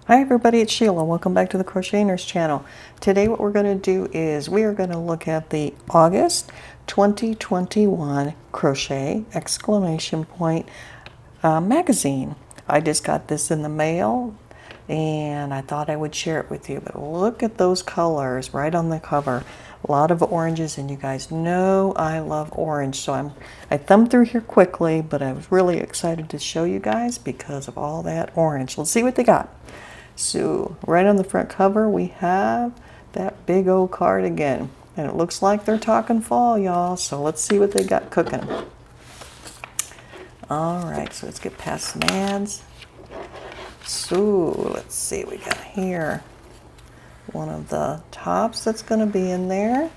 Hi everybody, it's Sheila. Welcome back to the Crochet Nurse channel. Today what we're going to do is we are going to look at the August 2021 Crochet exclamation point magazine. I just got this in the mail and I thought I would share it with you. But look at those colors right on the cover. A lot of oranges, and you guys know I love orange, so I thumbed through here quickly, but I was really excited to show you guys because of all that orange. Let's see what they got. So right on the front cover we have that big old cardigan, and it looks like they're talking fall, y'all. So let's see what they got cooking. All right, so let's get past some ads. So let's see, we got here one of the tops that's going to be in there.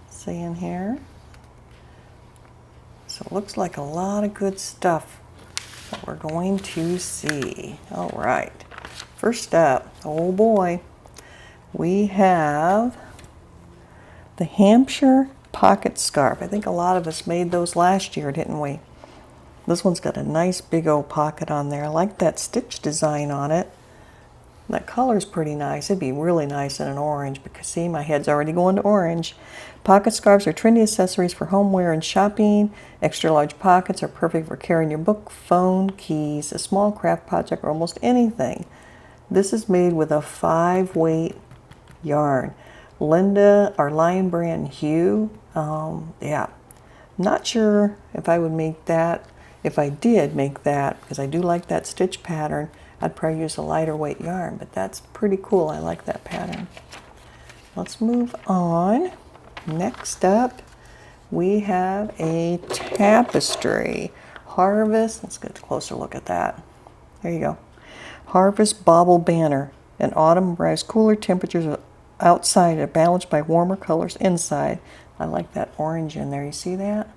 See in here. So it looks like a lot of good stuff that we're going to see. All right, first up, oh boy, we have the Hampshire pocket scarf. I think a lot of us made those last year, didn't we? This one's got a nice big old pocket on there. I like that stitch design on it. That color's pretty nice. It'd be really nice in an orange because, see, my head's already going to orange. Pocket scarves are trendy accessories for homeware and shopping. Extra large pockets are perfect for carrying your book, phone, keys, a small craft project, or almost anything. This is made with a 5-weight yarn. Linda, our Lion Brand Hue. Yeah, not sure if I would make that. If I did make that, because I do like that stitch pattern, I'd probably use a lighter weight yarn, but that's pretty cool. I like that pattern. Let's move on. Next up, we have a tapestry. Harvest, let's get a closer look at that. There you go. Harvest Bauble Banner. In autumn arrives cooler temperatures outside are balanced by warmer colors inside. I like that orange in there. You see that?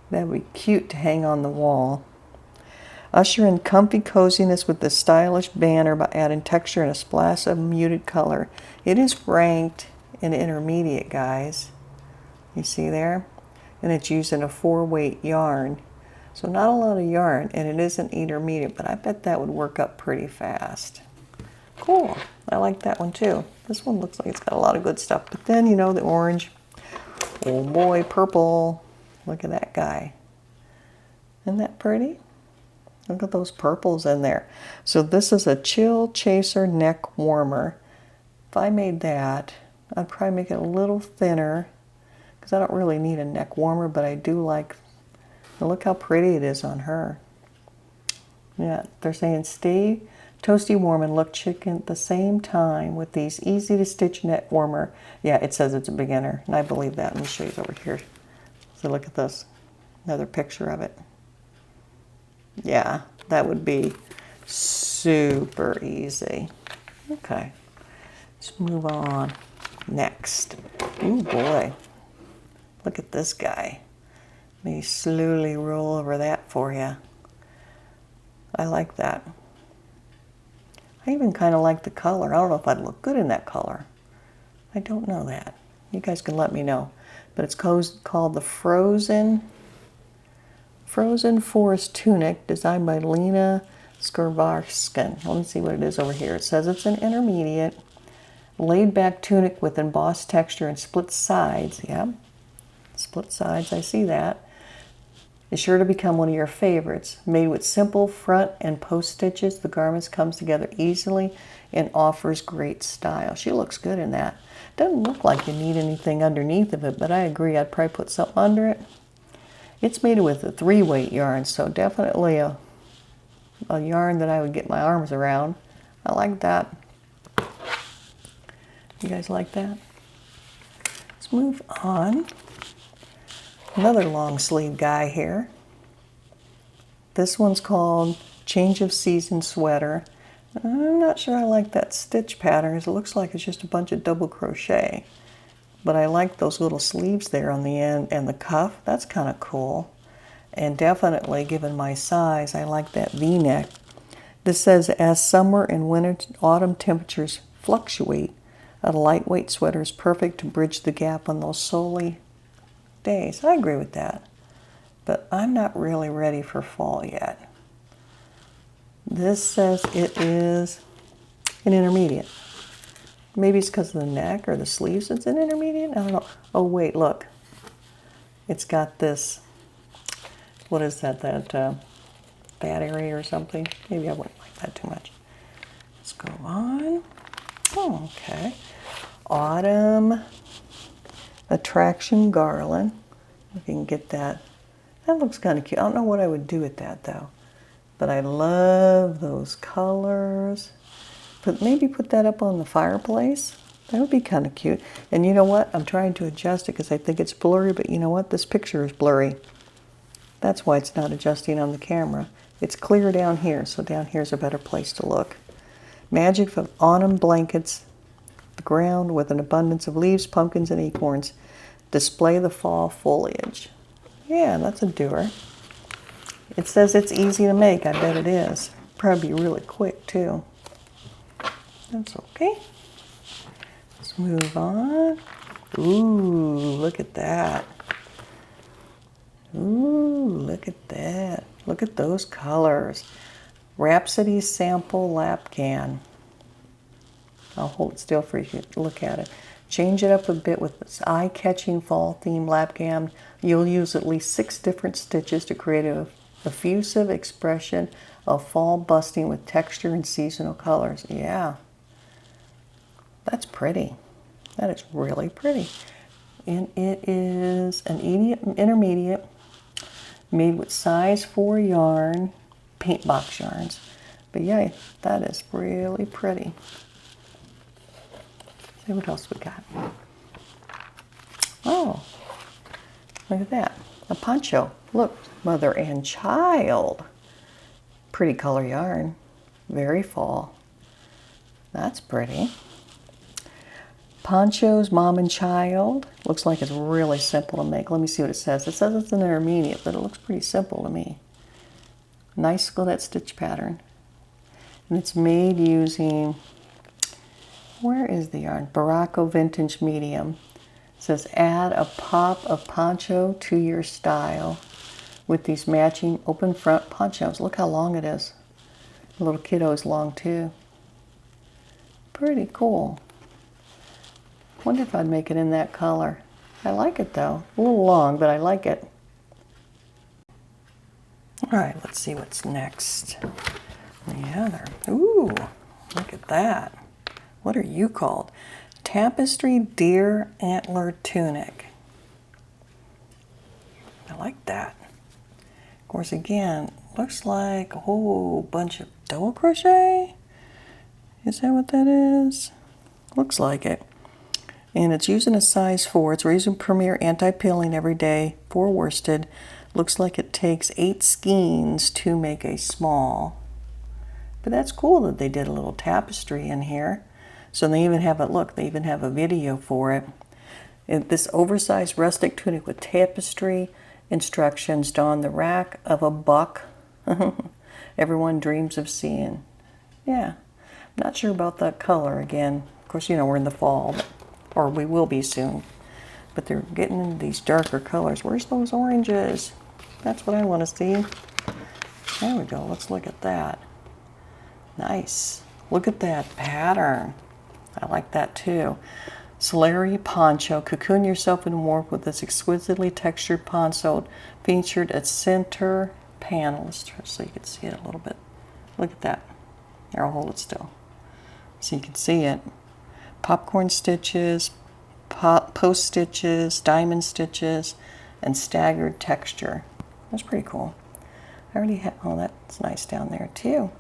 That would be cute to hang on the wall. Usher in comfy coziness with this stylish banner by adding texture and a splash of muted color. It is ranked in intermediate, guys. You see there? And it's using a 4-weight yarn. So not a lot of yarn, and it isn't intermediate, but I bet that would work up pretty fast. Cool. I like that one too. This one looks like it's got a lot of good stuff. But then, you know, the orange. Oh boy, purple. Look at that guy. Isn't that pretty? Look at those purples in there. So this is a Chill Chaser neck warmer. If I made that, I'd probably make it a little thinner because I don't really need a neck warmer, but I do like, look how pretty it is on her. Yeah, they're saying stay toasty warm and look chicken at the same time with these easy to stitch neck warmer. Yeah, it says it's a beginner, and I believe that. Let me show you over here. So look at this, another picture of it. Yeah, that would be super easy. Okay, let's move on. Next. Oh boy, look at this guy. Let me slowly roll over that for you. I like that. I even kind of like the color. I don't know if I'd look good in that color. I don't know that. You guys can let me know. But it's called the Frozen Forest Tunic, designed by Lena Skorvarskin. Let me see what it is over here. It says it's an intermediate, laid-back tunic with embossed texture and split sides. Yeah, split sides, I see that. It's sure to become one of your favorites. Made with simple front and post stitches, the garments comes together easily and offers great style. She looks good in that. Doesn't look like you need anything underneath of it, but I agree. I'd probably put something under it. It's made with a 3-weight yarn, so definitely a yarn that I would get my arms around. I like that. You guys like that? Let's move on. Another long sleeve guy here. This one's called Change of Season Sweater. I'm not sure I like that stitch pattern. It looks like it's just a bunch of double crochet. But I like those little sleeves there on the end and the cuff. That's kind of cool. And definitely, given my size, I like that V-neck. This says, as summer and winter autumn temperatures fluctuate, a lightweight sweater is perfect to bridge the gap on those sultry days. I agree with that. But I'm not really ready for fall yet. This says it is an intermediate. Maybe it's because of the neck or the sleeves it's an intermediate. I don't know. Oh, wait, look. It's got this, what is that, fat area or something? Maybe I wouldn't like that too much. Let's go on. Oh, okay. Autumn Attraction Garland. If you can get that. That looks kind of cute. I don't know what I would do with that, though. But I love those colors. But maybe put that up on the fireplace. That would be kind of cute. And you know what? I'm trying to adjust it because I think it's blurry, but you know what? This picture is blurry. That's why it's not adjusting on the camera. It's clear down here, so down here is a better place to look. Magic of autumn blankets the ground with an abundance of leaves, pumpkins, and acorns. Display the fall foliage. Yeah, that's a doer. It says it's easy to make. I bet it is. Probably really quick, too. That's okay. Let's move on. Ooh, look at that. Ooh, look at that. Look at those colors. Rhapsody sample lapghan. I'll hold it still for you to look at it. Change it up a bit with this eye-catching fall theme lapghan. You'll use at least 6 different stitches to create a effusive expression of fall busting with texture and seasonal colors. Yeah. That's pretty. That is really pretty. And it is an intermediate made with size 4 yarn, paint box yarns. But yeah, that is really pretty. See what else we got. Oh, look at that. A poncho. Look, mother and child. Pretty color yarn. Very fall. That's pretty. Ponchos, mom and child. Looks like it's really simple to make. Let me see what it says. It says it's an intermediate, but it looks pretty simple to me. Nice that stitch pattern. And it's made using, where is the yarn? Baracco Vintage Medium. It says add a pop of poncho to your style with these matching open front ponchos. Look how long it is. The little kiddo is long too. Pretty cool. Wonder if I'd make it in that color. I like it though. A little long, but I like it. All right, let's see what's next. The other. Ooh, look at that. What are you called? Tapestry Deer Antler Tunic. I like that. Of course, again, looks like a whole bunch of double crochet. Is that what that is? Looks like it. And it's using a size 4. It's using Premier Anti-Pilling every day for worsted. Looks like it takes 8 skeins to make a small. But that's cool that they did a little tapestry in here. So they even have it, look, they even have a video for it. This oversized rustic tunic with tapestry instructions don the rack of a buck everyone dreams of seeing. Yeah, I'm not sure about that color again. Of course, you know, we're in the fall, or we will be soon. But they're getting into these darker colors. Where's those oranges? That's what I want to see. There we go. Let's look at that. Nice. Look at that pattern. I like that too. Celery poncho. Cocoon yourself in warmth with this exquisitely textured poncho featured at center panel. Let's try so you can see it a little bit. Look at that. Here, I'll hold it still so you can see it. Popcorn stitches, post stitches, diamond stitches, and staggered texture. That's pretty cool. I already have, oh, that's nice down there too.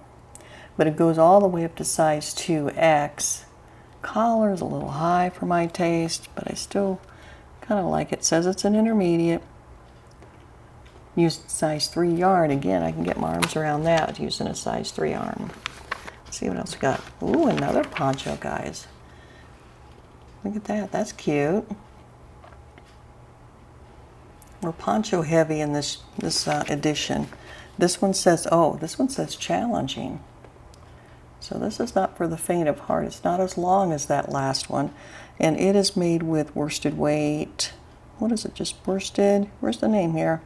But it goes all the way up to size 2X. Collar is a little high for my taste, but I still kind of like it. It says it's an intermediate. Used size 3 yarn. Again, I can get my arms around that using a size 3 yarn. Let's see what else we got. Ooh, another poncho, guys. Look at that. That's cute. We're poncho heavy in this edition. This one says, oh, this one says challenging. So this is not for the faint of heart. It's not as long as that last one. And it is made with worsted weight. What is it? Just worsted? Where's the name here?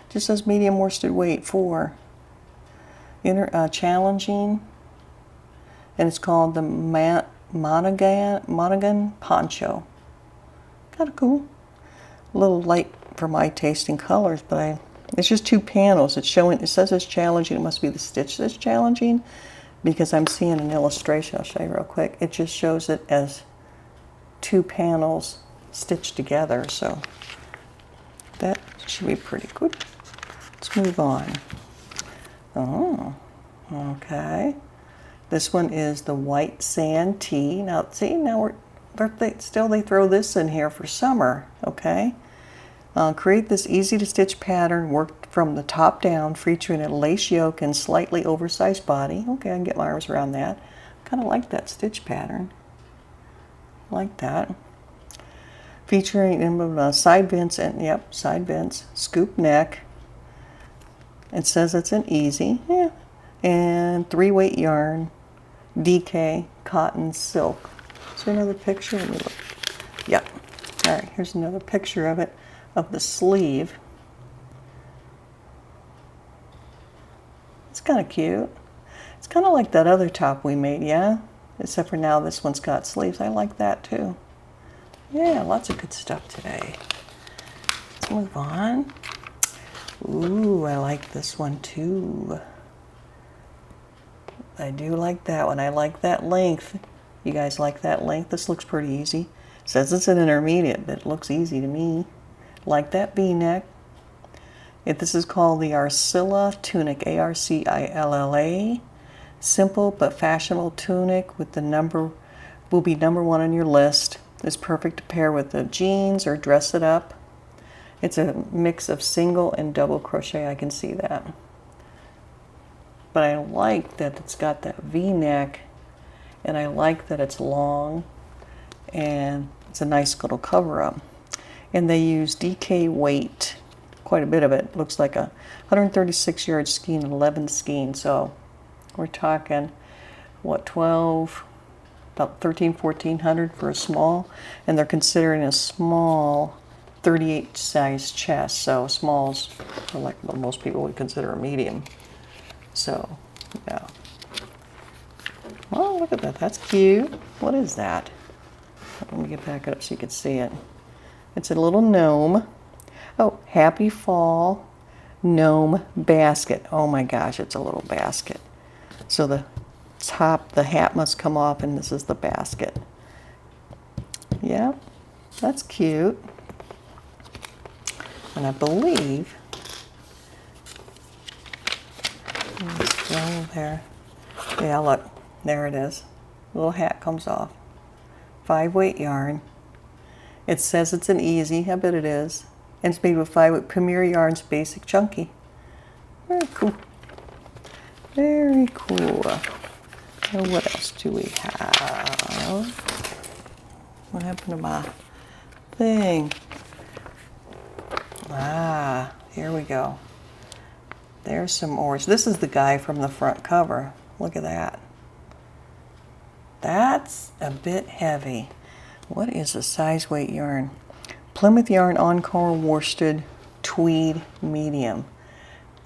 It just says medium worsted weight 4. challenging, and it's called the monoghan poncho. Kind of cool. A little light for my taste in colors, but it's just 2 panels. It's showing. It says it's challenging. It must be the stitch that's challenging, because I'm seeing an illustration. I'll show you real quick. It just shows it as 2 panels stitched together, so that should be pretty good. Let's move on. Oh, okay. This one is the white sand tea. Now, see, now they throw this in here for summer, okay? Create this easy to stitch pattern, work from the top down, featuring a lace yoke and slightly oversized body. Okay, I can get my arms around that. Kind of like that stitch pattern. Like that. Featuring side vents and, yep, side vents, scoop neck. It says it's an easy, yeah, and 3-weight yarn, DK, cotton, silk. Is there another picture? Let me look. Yep. All right, here's another picture of it, of the sleeve. It's kind of cute. It's kind of like that other top we made, yeah? Except for now this one's got sleeves. I like that too. Yeah, lots of good stuff today. Let's move on. Ooh, I like this one too. I do like that one. I like that length. You guys like that length? This looks pretty easy. It says it's an intermediate, but it looks easy to me. Like that V-neck. This is called the Arcilla tunic, A-R-C-I-L-L-A. Simple but fashionable tunic with the number, will be number 1 on your list. It's perfect to pair with the jeans or dress it up. It's a mix of single and double crochet, I can see that. But I like that it's got that V-neck, and I like that it's long, and it's a nice little cover-up. And they use DK weight, quite a bit of it. Looks like a 136-yard skein, 11 skein, so we're talking, what, 12, about 1400 for a small, and they're considering a small 38 size chest, so smalls are like what most people would consider a medium. So, yeah. Oh, look at that. That's cute. What is that? Let me get back up so you can see it. It's a little gnome. Oh, happy fall gnome basket. Oh my gosh, it's a little basket. So the top, the hat must come off, and this is the basket. Yeah, that's cute. And I believe, there. Yeah, look, there it is. Little hat comes off. 5-weight yarn. It says it's an easy. I bet it is. And it's made with 5-weight Premier Yarns Basic Chunky. Very cool. Very cool. So what else do we have? What happened to my thing? Ah, here we go. There's some orange. This is the guy from the front cover. Look at that. That's a bit heavy. What is the size weight yarn? Plymouth Yarn Encore Worsted Tweed Medium.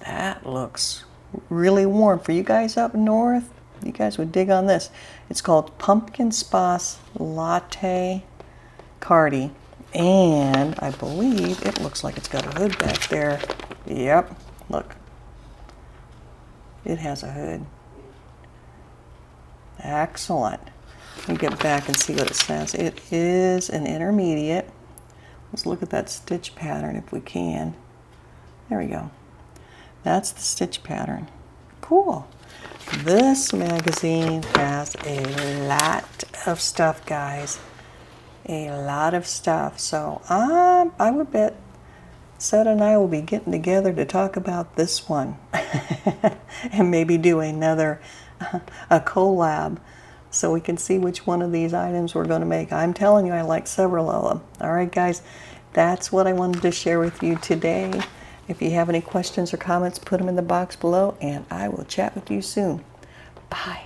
That looks really warm. For you guys up north, you guys would dig on this. It's called Pumpkin Spice Latte Cardi. And I believe it looks like it's got a hood back there. Yep, look. It has a hood. Excellent. Let me get back and see what it says. It is an intermediate. Let's look at that stitch pattern if we can. There we go. That's the stitch pattern. Cool. This magazine has a lot of stuff, guys. A lot of stuff. So I would bet Seth and I will be getting together to talk about this one and maybe do another a collab so we can see which one of these items we're going to make. I'm telling you, I like several of them. All right, guys, that's what I wanted to share with you today. If you have any questions or comments, put them in the box below, and I will chat with you soon. Bye.